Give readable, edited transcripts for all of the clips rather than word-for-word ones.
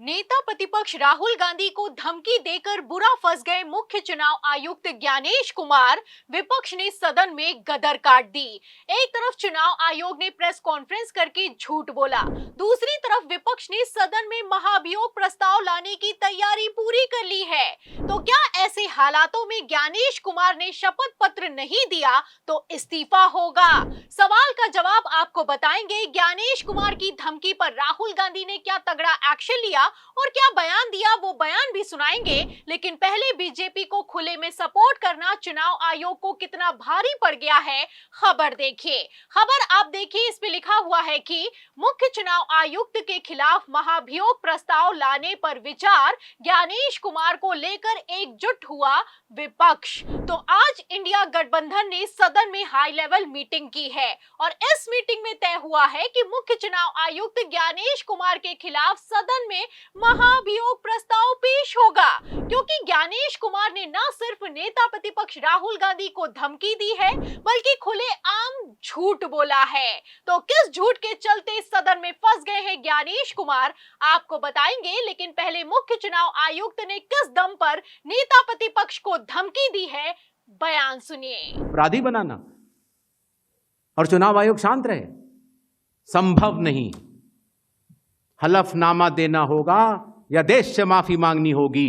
नेता प्रतिपक्ष राहुल गांधी को धमकी देकर बुरा फंस गए मुख्य चुनाव आयुक्त ज्ञानेश कुमार। विपक्ष ने सदन में गदर काट दी। एक तरफ चुनाव आयोग ने प्रेस कॉन्फ्रेंस करके झूठ बोला, दूसरी तरफ विपक्ष ने सदन में महाभियोग प्रस्ताव लाने की तैयारी पूरी कर ली है। तो क्या ऐसे हालातों में ज्ञानेश कुमार ने शपथ पत्र नहीं दिया तो इस्तीफा होगा? सवाल का जवाब आपको बताएंगे। ज्ञानेश कुमार की धमकी पर राहुल गांधी ने क्या तगड़ा एक्शन लिया और क्या बयान दिया, वो बयान भी सुनाएंगे। लेकिन पहले बीजेपी को खुले में सपोर्ट करना चुनाव आयोग को कितना भारी पड़ गया है, खबर देखिए। खबर आप देखिए, इस पे लिखा हुआ है कि मुख्य चुनाव आयुक्त के खिलाफ महाभियोग प्रस्ताव लाने पर विचार, ज्ञानेश कुमार को लेकर एकजुट हुआ विपक्ष। तो आज इंडिया गठबंधन ने सदन में हाई लेवल मीटिंग की है और इस मीटिंग में तय हुआ है कि मुख्य चुनाव आयुक्त ज्ञानेश कुमार के खिलाफ सदन में महाभियोग प्रस्ताव पेश होगा, क्योंकि ज्ञानेश कुमार ने न सिर्फ नेता प्रतिपक्ष राहुल गांधी को धमकी दी है बल्कि खुलेआम झूठ बोला है। तो किस झूठ के चलते सदन में फंस गए हैं ज्ञानेश कुमार, आपको बताएंगे। लेकिन पहले मुख्य चुनाव आयुक्त ने किस दम पर नेता प्रतिपक्ष को धमकी दी है, बयान सुनिए। अपराधी बनाना और चुनाव आयोग शांत रहे संभव नहीं। हलफनामा देना होगा या देश से माफी मांगनी होगी,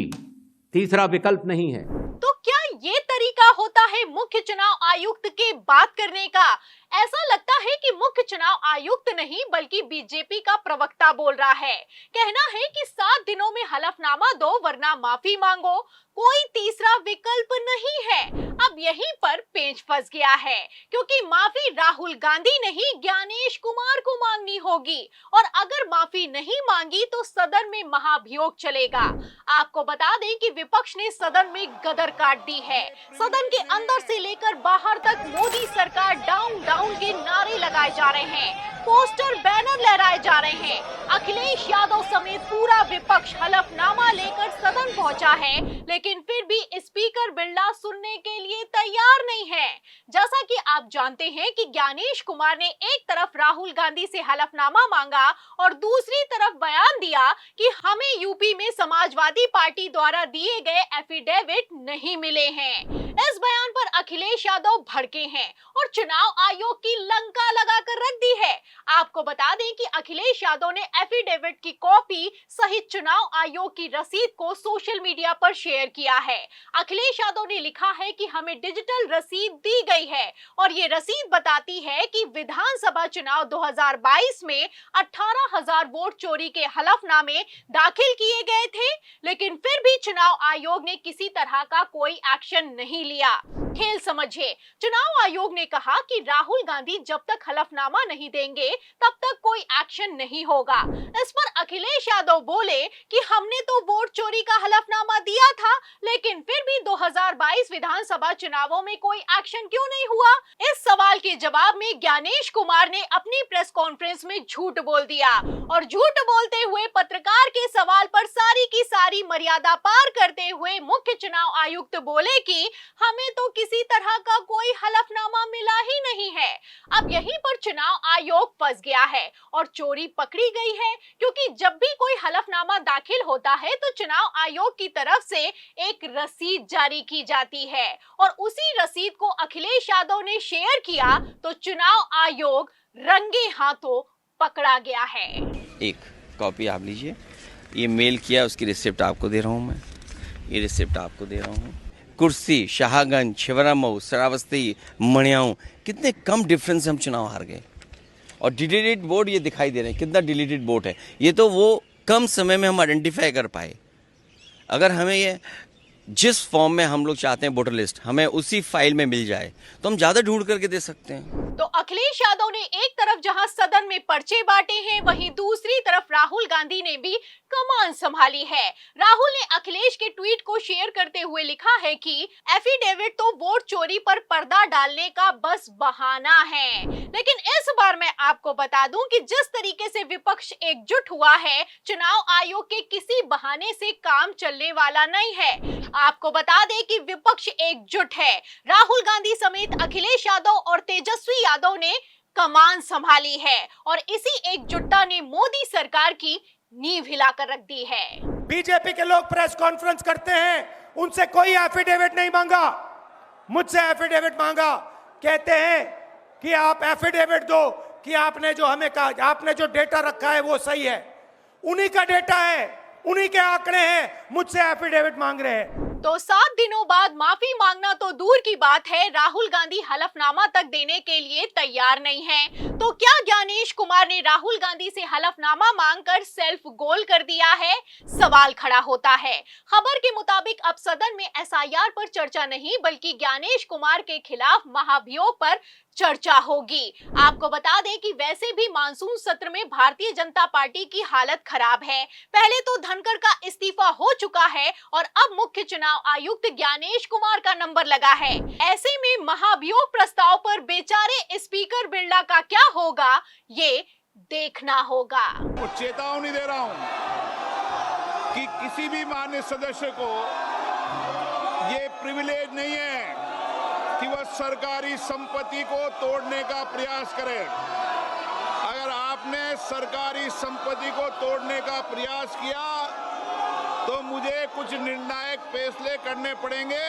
तीसरा विकल्प नहीं है। तो क्या ये तरीका होता है मुख्य चुनाव आयुक्त के बात करने का? ऐसा लगता है कि मुख्य चुनाव आयुक्त नहीं बल्कि बीजेपी का प्रवक्ता बोल रहा है। कहना है कि 7 दिनों में हलफनामा दो वरना माफी मांगो, कोई तीसरा विकल्प नहीं है। अब यहीं पर पेंच फंस गया है, क्योंकि माफी राहुल गांधी नहीं ज्ञानेश कुमार को मांगनी होगी और अगर माफी नहीं मांगी तो सदन में महाभियोग चलेगा। आपको बता दें कि विपक्ष ने सदन में गदर काट दी है। सदन के अंदर से लेकर बाहर तक मोदी सरकार डाउन डाउन के नारे लगाए जा रहे हैं, पोस्टर बैनर लहराए जा रहे हैं। अखिलेश यादव समेत पूरा विपक्ष हलफनामा लेकर सदन पहुंचा है, लेकिन फिर भी स्पीकर बिरला सुनने के लिए तैयार नहीं है। जैसा कि आप जानते हैं कि ज्ञानेश कुमार ने एक तरफ राहुल गांधी से हलफनामा मांगा और दूसरी तरफ बयान दिया कि हमें यूपी में समाजवादी पार्टी द्वारा दिए गए एफिडेविट नहीं मिले हैं। इस बयान पर अखिलेश यादव भड़के हैं और चुनाव आयोग की लंका लगाकर रख दी है। आपको बता दें कि अखिलेश यादव ने एफिडेविट की कॉपी सहित चुनाव आयोग की रसीद को सोशल मीडिया पर शेयर किया है। अखिलेश यादव ने लिखा है कि हमें डिजिटल रसीद दी गई है और ये रसीद बताती है कि विधानसभा चुनाव 2022 में 18,000 वोट चोरी के हलफनामे दाखिल किए गए थे, लेकिन फिर भी चुनाव आयोग ने किसी तरह का कोई एक्शन नहीं लिया। खेल समझिए, चुनाव आयोग ने कहा कि राहुल गांधी जब तक हलफनामा नहीं देंगे तब तक कोई एक्शन नहीं होगा। इस पर अखिलेश यादव बोले कि हमने तो वोट चोरी का हलफनामा दिया था, लेकिन फिर भी 2022 विधानसभा चुनावों में कोई एक्शन क्यों नहीं हुआ? इस सवाल के जवाब में ज्ञानेश कुमार ने अपनी प्रेस कॉन्फ्रेंस में झूठ बोल दिया और झूठ बोलते हुए पत्रकार के सवाल पर सारी की सारी मर्यादा पार करते हुए मुख्य चुनाव आयुक्त बोले कि हमें तो किसी तरह का कोई हलफनामा मिला ही नहीं है। अब यहीं पर चुनाव आयोग फंस गया है और चोरी पकड़ी गई है, क्योंकि जब भी कोई हलफनामा दाखिल होता है तो चुनाव आयोग की तरफ से एक रसीद जारी की जाती है और उसी रसीद को अखिलेश यादव ने शेयर किया तो चुनाव आयोग रंगे हाथों पकड़ा गया है। एक कॉपी आप लीजिए, ये मेल किया, उसकी रिसिप्ट आपको दे रहा हूँ मैं, ये रिसिप्ट आपको दे रहा हूँ। कुर्सी, शाहगंज, छिबरामऊ, श्रावस्ती, मणियाऊ, कितने कम डिफरेंस से हम चुनाव हार गए। और डिलीटेड वोट ये दिखाई दे रहे हैं, कितना डिलीटेड वोट है। ये तो वो कम समय में हम आइडेंटिफाई कर पाए। अगर हमें ये जिस फॉर्म में हम लोग चाहते हैं वोटर लिस्ट हमें उसी फाइल में मिल जाए तो हम ज्यादा ढूंढ करके दे सकते हैं। तो अखिलेश यादव ने एक तरफ जहां सदन में पर्चे बांटे हैं, वहीं दूसरी तरफ राहुल गांधी ने भी कमान संभाली है। राहुल ने अखिलेश के ट्वीट को शेयर करते हुए लिखा है कि एफिडेविट तो वोट चोरी पर पर्दा डालने का बस बहाना है। लेकिन इस बार मैं आपको बता दूं कि जिस तरीके से विपक्ष एकजुट हुआ है, चुनाव आयोग के किसी बहाने से काम चलने वाला नहीं है। आपको बता दें कि विपक्ष एकजुट है। राहुल गांधी समेत अखिलेश यादव और तेजस्वी यादव ने कमान संभाली है और इसी एकजुटता ने मोदी सरकार की नींव हिलाकर रख दी है। बीजेपी के लोग प्रेस कॉन्फ्रेंस करते हैं, उनसे कोई एफिडेविट नहीं मांगा, मुझसे एफिडेविट मांगा। कहते हैं कि आप एफिडेविट दो कि आपने जो हमें कहा, आपने जो डेटा रखा है वो सही है। उन्हीं का डेटा है, उन्हीं के आंकड़े हैं, मुझसे एफिडेविट मांग रहे हैं। तो 7 दिनों बाद माफी मांगना तो दूर की बात है, राहुल गांधी हलफनामा तक देने के लिए तैयार नहीं हैं। तो क्या ज्ञानेश कुमार ने राहुल गांधी से हलफनामा मांगकर सेल्फ गोल कर दिया है? सवाल खड़ा होता है। खबर के मुताबिक अब सदन में एसआईआर पर चर्चा नहीं बल्कि ज्ञानेश कुमार के खिलाफ महाभियोग पर चर्चा होगी। आपको बता दें कि वैसे भी मानसून सत्र में भारतीय जनता पार्टी की हालत खराब है। पहले तो धनखड़ का इस्तीफा हो चुका है और अब मुख्य चुनाव आयुक्त ज्ञानेश कुमार का नंबर लगा है। ऐसे में महाभियोग प्रस्ताव पर बेचारे स्पीकर बिरला का क्या होगा, ये देखना होगा। चेतावनी दे रहा हूं कि किसी भी माननीय सदस्य को ये प्रिविलेज नहीं है कि वह सरकारी संपत्ति को तोड़ने का प्रयास करे। अगर आपने सरकारी संपत्ति को तोड़ने का प्रयास किया तो मुझे कुछ निर्णायक फैसले करने पड़ेंगे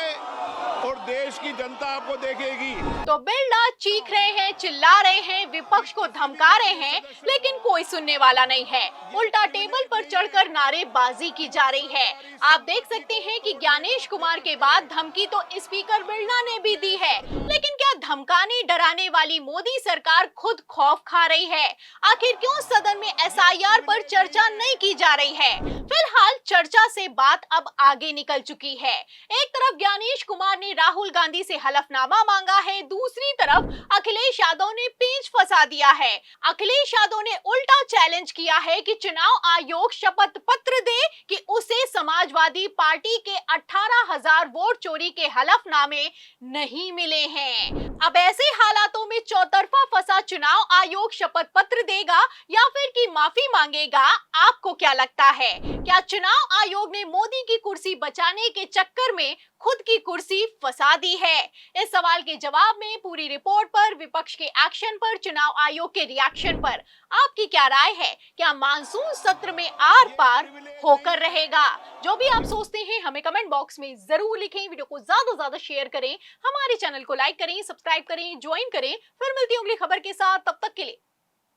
और देश की जनता आपको देखेगी। तो बिरला चीख रहे हैं, चिल्ला रहे हैं, विपक्ष को धमका रहे हैं, लेकिन कोई सुनने वाला नहीं है। उल्टा टेबल पर चढ़कर नारेबाजी की जा रही है। आप देख सकते हैं कि ज्ञानेश कुमार के बाद धमकी तो स्पीकर बिरला ने भी दी है, लेकिन क्या धमकाने डराने वाली मोदी सरकार खुद खौफ खा रही है? आखिर क्यों सदन में एसआईआर पर चर्चा नहीं की जा रही है? फिलहाल चर्चा से बात अब आगे निकल चुकी है। एक तरफ ज्ञानेश कुमार ने राहुल गांधी से हलफनामा मांगा है, दूसरी तरफ अखिलेश यादव ने पेंच फंसा दिया है। अखिलेश यादव ने उल्टा चैलेंज किया है कि चुनाव आयोग शपथ पत्र दे कि उसे समाजवादी पार्टी के 18,000 वोट चोरी के हलफनामे नहीं मिले हैं। अब ऐसे हालातों में चौतरफा फंसा चुनाव आयोग शपथ पत्र देगा या फिर की माफी मांगेगा? आपको क्या लगता है? क्या चुनाव आयोग ने मोदी की कुर्सी बचाने के चक्कर में खुद की कुर्सी फंसा दी है? इस सवाल के जवाब में पूरी रिपोर्ट पर, विपक्ष के एक्शन पर, चुनाव आयोग के रिएक्शन पर आपकी क्या राय है? क्या मानसून सत्र में आर पार होकर रहेगा? जो भी आप सोचते हैं हमें कमेंट बॉक्स में जरूर लिखें। वीडियो को ज्यादा से ज्यादा शेयर करें, हमारे चैनल को लाइक करें, सब्सक्राइब करें, ज्वाइन करें। फिर मिलती हूँ अगली खबर के साथ, तब तक के लिए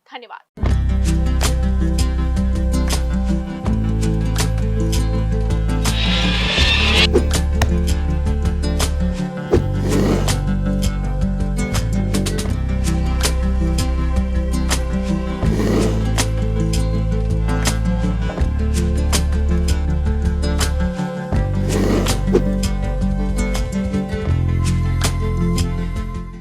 धन्यवाद।